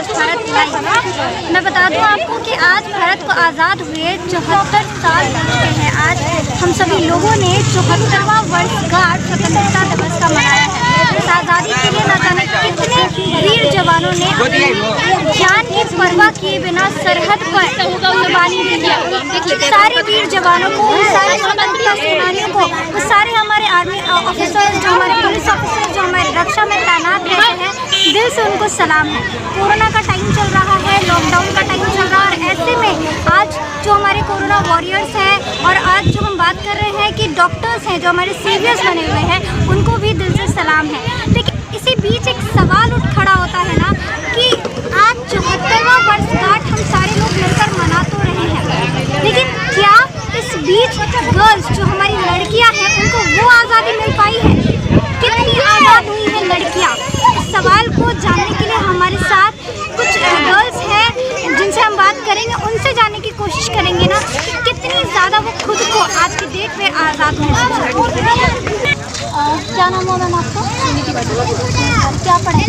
आज भारत लाई। मैं बता दूं आपको कि आज भारत को आज़ाद हुए 74 साल हो चुके हैं। आज हम सभी लोगों ने 74वां वर्षगांठ स्वतंत्रता दिवस का मनाया है। इस आज़ादी के लिए न जाने कितने वीर जवानों ने अपनी जान की परवाह किए बिना सरहद पर कुर्बानी दी है। सारे वीर जवानों को, सारे स्वतंत्रता सेनानियों को, सारे हमारे आर्मी ऑफिसर्स, जो हमारे पुलिस ऑफिसर्स, जो हमारे रक्षा में तैनात रहते हैं, दिल से उनको सलाम है। कोरोना का टाइम चल रहा है, लॉकडाउन का टाइम चल रहा है और ऐसे में आज जो हमारे कोरोना वॉरियर्स हैं और आज जो हम बात कर रहे हैं कि डॉक्टर्स हैं जो हमारे सीवियर्स बने हुए हैं, उनको भी दिल से सलाम है। लेकिन इसी बीच एक सवाल उठ खड़ा होता है ना कि आज 74वां वर्षगांठ हम सारे लोग मिलकर मना तो रहे हैं, लेकिन क्या इस बीच गर्ल्स जो हमारी लड़कियां हैं उनको वो आज़ादी मिल पाई है? कितनी आज़ाद हुई है लड़कियां? इस सवाल को जानने के लिए हमारे साथ कुछ गर्ल्स हैं जिनसे हम बात करेंगे, उनसे जानने की कोशिश करेंगे ना कि कितनी ज़्यादा वो खुद को आज की डेट में आज़ाद महसूस करती हैं। क्या नाम हुआ मैम आपका? क्या पढ़े?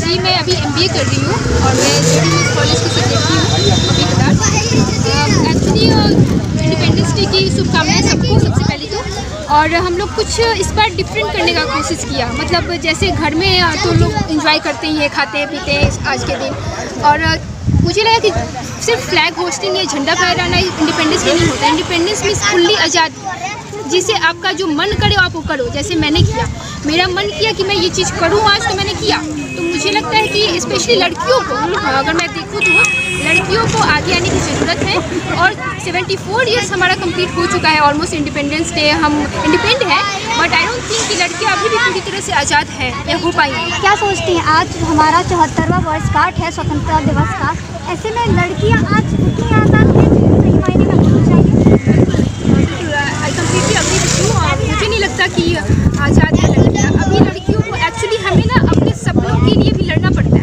जी मैं अभी MBA कर रही हूँ और मैं JDU कॉलेज की सेक्रेटरी हूँ अभी। एक्चुअली इंडिपेंडेंस डे की शुभकामनाएं सबको सबसे पहले तो। और हम लोग कुछ इस बार डिफरेंट करने का कोशिश किया, मतलब जैसे घर में तो लोग एंजॉय करते ही हैं, खाते पीते हैं आज के दिन, और मुझे लगा कि सिर्फ फ्लैग होस्टिंग या झंडा फहराना इंडिपेंडेंस डे नहीं होता। इंडिपेंडेंस मीन्स फुल्ली आज़ाद, जिसे आपका जो मन करे आप वो करो। जैसे मैंने किया, मेरा मन किया कि मैं ये चीज़ करूँ आज, तो मैंने किया। तो मुझे लगता है कि स्पेशली लड़कियों को, अगर मैं देखूँ तो लड़कियों को आगे आने की ज़रूरत है। और 74 ईयर्स हमारा कंप्लीट हो चुका है ऑलमोस्ट इंडिपेंडेंस डे, हम इंडिपेंडेंट हैं, बट आई डोंट थिंक कि लड़कियाँ अभी भी पूरी तरह से आज़ाद है या हो पाएंगी। क्या सोचती हैं, आज हमारा 74वां वर्षगांठ है स्वतंत्रता दिवस का, ऐसे में लड़कियाँ आज उतनी आज़ाद हैं सही मायने में होनी चाहिए? I completely agree with you. और मुझे नहीं लगता कि आज़ाद है लड़कियाँ। अभी लड़कियों को एक्चुअली हमें ना अपने सपनों के लिए भी लड़ना पड़ता है।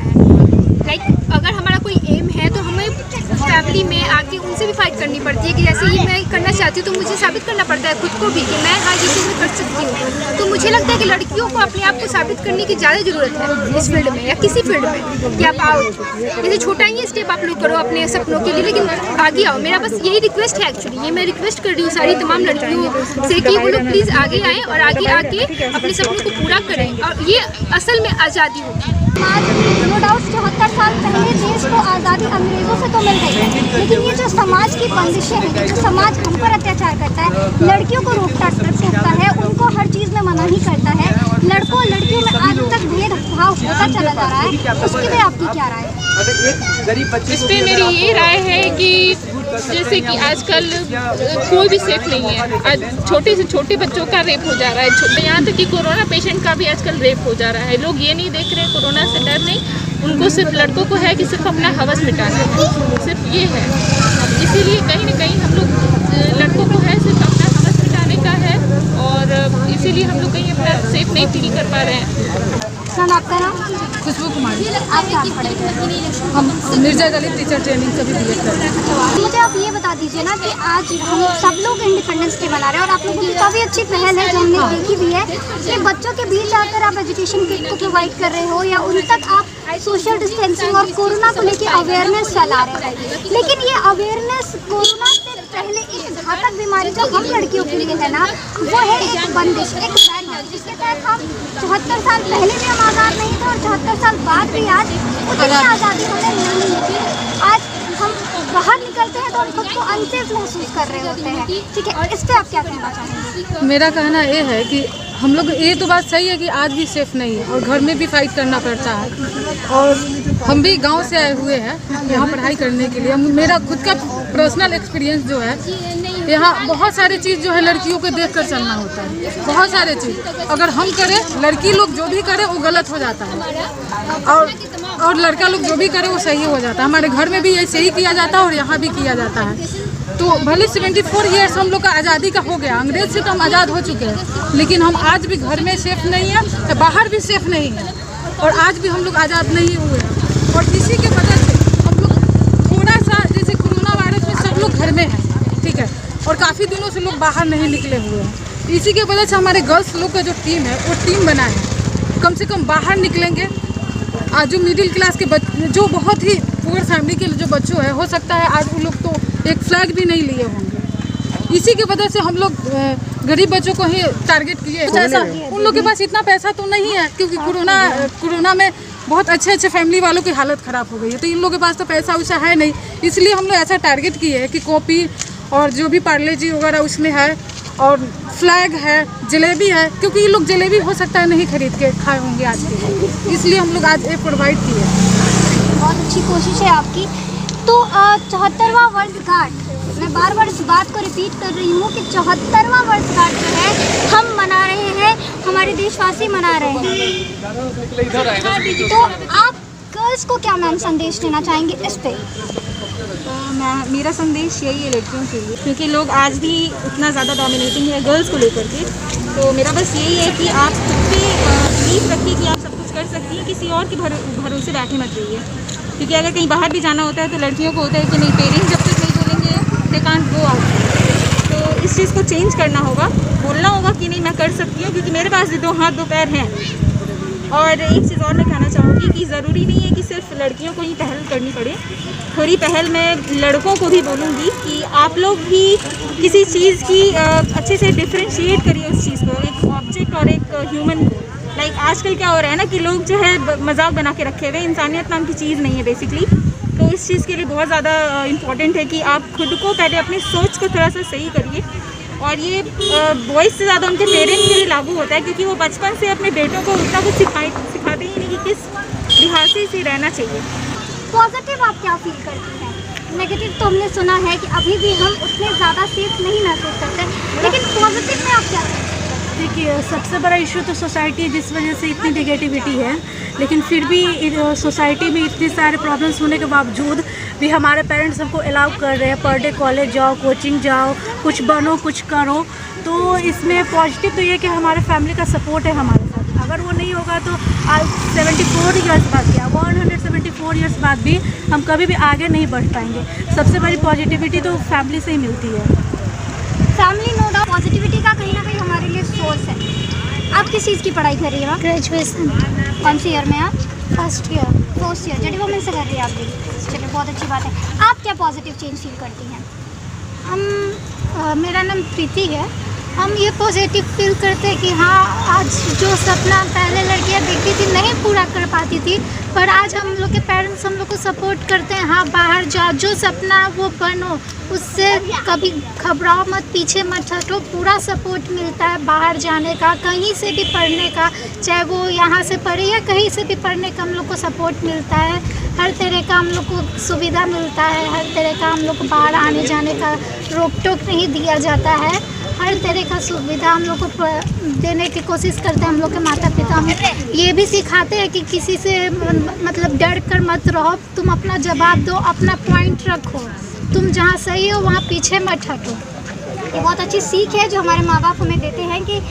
लाइक अगर हमारा कोई एम है तो हमें फैमिली में आके उनसे भी फाइट करनी पड़ती है कि जैसे ये मैं करना चाहती हूँ तो मुझे साबित करना पड़ता है खुद को भी कि मैं हाँ ये चीज़ कर सकती हूँ। तो मुझे लगता है कि लड़कियों को अपने आप को साबित करने की ज़्यादा ज़रूरत है इस फील्ड में या किसी फील्ड में, कि आप आओ। जैसे छोटा ही स्टेप आप लोग करो अपने सपनों के लिए, लेकिन आगे आओ। मेरा बस यही रिक्वेस्ट है एक्चुअली, ये मैं रिक्वेस्ट कर रही हूँ सारी तमाम लड़कियों से कि वो लोग प्लीज़ आगे आएँ और आगे आके अपने सपनों को पूरा करें, और ये असल में आज़ादी होगी। आज नो डाउट 74 साल पहले देश को आज़ादी अंग्रेज़ों से तो मिल गई है, लेकिन ये जो समाज की बंदिशें हैं, जो समाज हम पर अत्याचार करता है, लड़कियों को रोकता है, उनको हर चीज़ में मना ही करता है, लड़कों लड़कियों में आज तक भेदभाव होता चला जा रहा है, उसके लिए आपकी क्या राय है? इस पर मेरी ये राय है कि जैसे कि आजकल कोई भी सेफ नहीं है। आज छोटे से छोटे बच्चों का रेप हो जा रहा है, यहाँ तक कि कोरोना पेशेंट का भी आजकल रेप हो जा रहा है। लोग ये नहीं देख रहे कोरोना से डर नहीं, उनको सिर्फ लड़कों को है कि सिर्फ अपना हवस मिटाना है, सिर्फ ये है। इसीलिए कहीं ना कहीं हम लोग लड़कों को है सिर्फ अपना हवस मिटाने का है, और इसीलिए हम लोग कहीं अपना सेफ नहीं फील कर पा रहे हैं। सर आपका नाम? खुशबू कुमारी। आप क्या पढ़ेंगे? हम मिर्जा गली टीचर ट्रेनिंग से भी BEd कर रहे हैं। मुझे आप ये बता दीजिए ना कि आज हम सब लोग इंडिपेंडेंस डे मना रहे हैं और आप लोगों की काफ़ी अच्छी पहल है जो हमने देखी भी है कि बच्चों के बीच आकर आप एजुकेशन किट को प्रोवाइड कर रहे हो या उन तक आप सोशल डिस्टेंसिंग और कोरोना को लेकर अवेयरनेस फैला रहे हैं। लेकिन ये अवेयरनेस कोरोना से पहले एक घातक बीमारी जो हम लड़कियों के लिए है ना, वो है एक बंदिश, एक बैन, जिसके तहत हम 74 साल पहले भी हम आज़ाद नहीं थे और 74 साल बाद भी आज उतनी आज़ादी हमें मिल नहीं थी। आज हम बाहर निकलते हैं तो हम खुद को अनसेफ महसूस कर रहे होते हैं। ठीक है, इस पर आप क्या कहना चाहेंगे? मेरा कहना ये है कि हम लोग, ये तो बात सही है कि आज भी सेफ नहीं है और घर में भी फाइट करना पड़ता है, और हम भी गांव से आए हुए हैं यहाँ पढ़ाई करने के लिए। मेरा खुद का पर्सनल एक्सपीरियंस जो है, यहाँ बहुत सारे चीज़ जो है लड़कियों को देख कर चलना होता है, बहुत सारे चीज़ अगर हम करें, लड़की लोग जो भी करे वो गलत हो जाता है, और लड़का लोग जो भी करे वो सही हो जाता है। हमारे घर में भी ऐसे ही किया जाता है और यहाँ भी किया जाता है। तो भले 74 ईयर्स हम लोग का आज़ादी का हो गया, अंग्रेज से तो हम आज़ाद हो चुके हैं, लेकिन हम आज भी घर में सेफ नहीं है, बाहर भी सेफ नहीं है, और आज भी हम लोग आज़ाद नहीं हुए हैं। और इसी के वजह से हम लोग थोड़ा सा, जैसे कोरोना वायरस में सब लोग घर में हैं, ठीक है, और काफ़ी दिनों से लोग बाहर नहीं निकले हुए हैं। इसी के वजह से हमारे गर्ल्स लोग का जो टीम है वो टीम बना है, कम से कम बाहर निकलेंगे, आज जो मिडिल क्लास के बच्चे, जो बहुत ही पुअर फैमिली के जो बच्चों है, हो सकता है आज उन लोग तो एक फ्लैग भी नहीं लिए होंगे। इसी की वजह से हम लोग गरीब बच्चों को ही टारगेट किए। ऐसा उन लोग के पास इतना पैसा तो नहीं है, क्योंकि कोरोना में बहुत अच्छे फैमिली वालों की हालत ख़राब हो गई है, तो इन लोगों के पास तो पैसा वैसा है नहीं। इसलिए हम लोग ऐसा टारगेट किए हैं कि कॉपी और जो भी पार्ले जी वगैरह उसमें है, और फ्लैग है, जलेबी है, क्योंकि ये लोग जलेबी हो सकता है नहीं खरीद के खाए होंगे आज के लिए, इसलिए हम लोग आज ये प्रोवाइड किए। बहुत अच्छी कोशिश है आपकी। तो 74वां वर्षगांठ, मैं बार बार इस बात को रिपीट कर रही हूँ कि 74वां वर्षगांठ जो है हम मना रहे हैं, हमारे देशवासी मना रहे हैं। तो आप गर्ल्स को क्या मैम संदेश देना चाहेंगे इस पे? मेरा संदेश यही है लड़कियों के लिए, क्योंकि लोग आज भी इतना ज़्यादा डोमिनेटिंग है गर्ल्स को लेकर के। तो मेरा बस यही है कि आप खुद पे बिलीव रखिए कि आप सब कुछ कर सकती हैं, किसी और के भरोसे बैठे मत रहिए। क्योंकि अगर कहीं बाहर भी जाना होता है तो लड़कियों को होता है कि नहीं, पेरेंट्स जब तक नहीं बोलेंगे दे कांट गो आउट। तो इस चीज़ को चेंज करना होगा, बोलना होगा कि नहीं मैं कर सकती हूँ, क्योंकि मेरे पास भी 2 हाथ 2 पैर हैं। और एक चीज़ और मैं कहना चाहूँगी कि ज़रूरी नहीं है कि सिर्फ लड़कियों को ही पहल करनी पड़े, थोड़ी पहल मैं लड़कों को भी बोलूँगी कि आप लोग भी किसी चीज़ की अच्छे से डिफ्रेंशिएट करिए उस चीज़ को, एक ऑब्जेक्ट और एक ह्यूमन। लाइक आजकल क्या हो रहा है ना कि लोग जो है मजाक बना के रखे हुए, इंसानियत नाम की चीज़ नहीं है बेसिकली। तो इस चीज़ के लिए बहुत ज़्यादा इम्पॉर्टेंट है कि आप खुद को पहले अपनी सोच को थोड़ा सा सही करिए। और ये बॉयज़ से ज़्यादा उनके पेरेंट्स के लिए लागू होता है, क्योंकि वो बचपन से अपने बेटों को उतना कुछ सिखाते ही नहीं कि किस लिहाज से रहना चाहिए। पॉजिटिव आप क्या फील करती हैं? नेगेटिव तो हमने सुना है कि अभी भी हम उतने ज़्यादा सेफ नहीं महसूस करते, लेकिन पॉजिटिव में आप क्या करते हैं? देखिए, सबसे बड़ा इशू तो सोसाइटी है, जिस वजह से इतनी नेगेटिविटी है। लेकिन फिर भी सोसाइटी में इतने सारे प्रॉब्लम्स होने के बावजूद भी हमारे पेरेंट्स हमको अलाउ कर रहे हैं, पर डे कॉलेज जाओ, कोचिंग जाओ, कुछ बनो, कुछ करो। तो इसमें पॉजिटिव तो ये कि हमारे फैमिली का सपोर्ट है हमारे साथ। अगर वो नहीं होगा तो आज 74 ईयर्स बाद क्या, 174 ईयर्स बाद भी हम कभी भी आगे नहीं बढ़ पाएंगे। सबसे बड़ी पॉजिटिविटी तो फैमिली से ही मिलती है। फैमिली नो डाउट पॉजिटिविटी का कहीं ना कहीं हमारे लिए सोर्स है। आप किस चीज़ की पढ़ाई कर रही हैं? ग्रेजुएशन। कौन सी ईयर में आप? First year. First year. जड़ी वुमेन से कर रही है आप भी? चलिए, बहुत अच्छी बात है। आप क्या पॉजिटिव चेंज फील करती हैं? मेरा नाम प्रीति है। हम ये पॉजिटिव फील करते हैं कि हाँ, आज जो सपना पहले लड़कियां देखती थी नहीं पूरा कर पाती थी, पर आज हम लोग के पेरेंट्स हम लोग को सपोर्ट करते हैं। हाँ, बाहर जाओ, जो सपना वो बनो, उससे कभी घबराओ मत, पीछे मत हटो। पूरा सपोर्ट मिलता है बाहर जाने का, कहीं से भी पढ़ने का, चाहे वो यहाँ से पढ़े या कहीं से भी पढ़ने का हम लोग को सपोर्ट मिलता है। हर तरह का हम लोग को सुविधा मिलता है, हर तरह का हम लोग को बाहर आने जाने का रोक टोक नहीं दिया जाता है। हर तरह का सुविधा हम लोग को देने की कोशिश करते हैं हम लोग के माता पिता। हम ये भी सिखाते हैं कि किसी से मतलब डर कर मत रहो, तुम अपना जवाब दो, अपना पॉइंट रखो, तुम जहाँ सही हो वहाँ पीछे मत हटो। ये बहुत अच्छी सीख है जो हमारे माँ बाप हमें देते हैं कि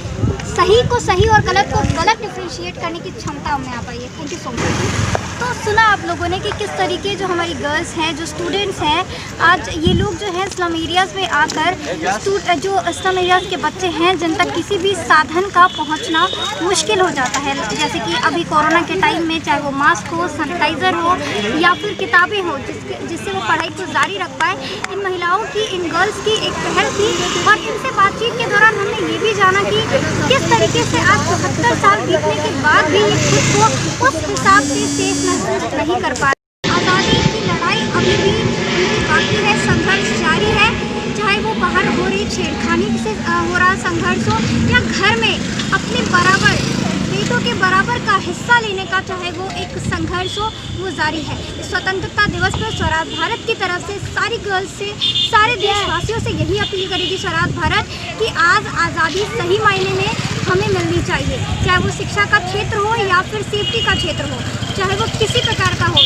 सही को सही और गलत को गलत डिफ्रेंशिएट करने की क्षमता हमें आ पाई है। Thank you so much. तो सुना आप लोगों ने कि किस तरीके जो हमारी गर्ल्स हैं, जो स्टूडेंट्स हैं, आज ये लोग जो हैं स्लम एरियाज़ में आकर जो स्लम एरियाज़ के बच्चे हैं जिन तक किसी भी साधन का पहुंचना मुश्किल हो जाता है, जैसे कि अभी कोरोना के टाइम में चाहे वो मास्क हो, सैनिटाइज़र हो या फिर किताबें हो, जिससे वो पढ़ाई को जारी रख पाए। इन महिलाओं की, इन गर्ल्स की एक पहल थी। और इनसे बातचीत के दौरान हमने ये भी जाना कि किस तरीके से आज 74 साल बीतने के बाद भी ये खुद को उस हिसाब से सेफ महसूस नहीं कर पा रहे। आज़ादी की लड़ाई अभी भी उनकी बाकी है, संघर्ष जारी है, चाहे वो बाहर हो रही छेड़खानी से हो रहा संघर्ष हो या घर में अपने बराबर बेटों के बराबर का हिस्सा लेने का चाहे वो एक संघर्ष हो, वो जारी है। स्वतंत्रता दिवस पर स्वराज भारत की तरफ से सारी गर्ल्स से, सारे देशवासियों से यही अपील करेगी स्वराज भारत कि आज आज़ादी सही मायने में हमें मिलनी चाहिए, चाहे वो शिक्षा का क्षेत्र हो या फिर सेफ्टी का क्षेत्र हो, चाहे वो किसी प्रकार का हो।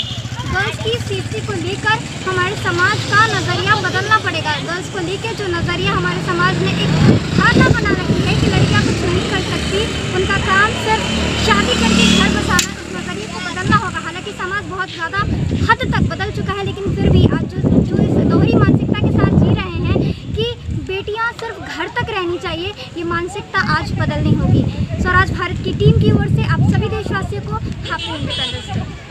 गर्ल्स की सेफ्टी को लेकर हमारे समाज का नज़रिया बदलना पड़ेगा। गर्ल्स को लेकर जो नज़रिया हमारे समाज ने एक धारणा बना रखी है कि लड़कियां कुछ नहीं कर सकती, उनका काम सिर्फ शादी करके घर बसाना, उस नज़रिए को बदलना होगा। हालांकि समाज बहुत ज़्यादा हद तक बदल चुका है, लेकिन फिर भी आज जो इस दोहरी मानसिकता के साथ जी रहे हैं कि बेटियाँ सिर्फ घर तक रहनी चाहिए, ये मानसिकता आज बदलनी होगी। स्वराज भारत की टीम की ओर से आप सभी देशवासियों को हैप्पी इंडिपेंडेंस डे।